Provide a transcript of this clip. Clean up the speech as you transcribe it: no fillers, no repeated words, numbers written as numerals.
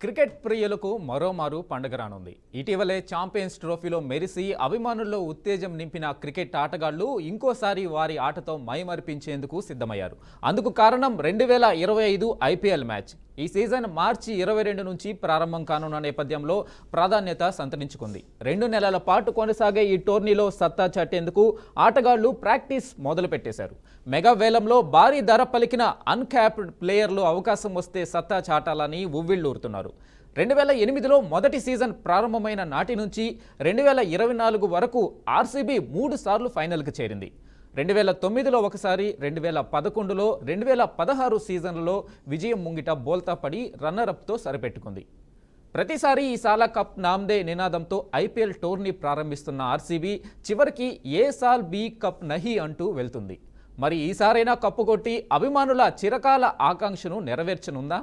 Cricket ప్రియులకు మరోమారు పండుగ రానుంది. ఇటీవలే ఛాంపియన్స్ ట్రోఫీలో మెరిసి అభిమానుల్లో ఉత్తేజం నింపిన క్రికెట్ ఆటగాళ్లు ఇంకోసారి వారి ఆటతో మైమరిపించేందుకు సిద్ధమయ్యారు. అందుకు కారణం 2025 ఐపీఎల్ మ్యాచ్. ఈ సీజన్ మార్చి 22 నుంచి ప్రారంభం కానున్న నేపథ్యంలో ప్రాధాన్యత సంతరించుకుంది. 2 నెలల పాటు కొనసాగే ఈ టోర్నీలో సత్తా చాటేందుకు ఆటగాళ్లు ప్రాక్టీస్ మొదలుపెట్టేశారు. మెగా వేలంలో భారీ ధర పలికిన అన్క్యాప్డ్ ప్లేయర్లు అవకాశం వస్తే సత్తా చాటాలని ఉవ్విళ్లూరుతున్నారు. 2008లో మొదటి సీజన్ ప్రారంభమైన నాటి నుంచి 2024 వరకు ఆర్సీబీ 3 సార్లు ఫైనల్కి చేరింది. 2009లో ఒకసారి, 2011లో, 2016 సీజన్లలో విజయం ముంగిట బోల్తా పడి రన్నరప్తో సరిపెట్టుకుంది. ప్రతిసారి ఈ సాలా కప్ నామ్దే నినాదంతో ఐపీఎల్ టోర్నీ ప్రారంభిస్తున్న ఆర్సీబీ చివరికి ఏ సాల్ బీ కప్ నహీ అంటూ వెళ్తుంది. మరి ఈసారైనా కప్పు కొట్టి అభిమానుల చిరకాల ఆకాంక్షను నెరవేర్చనుందా?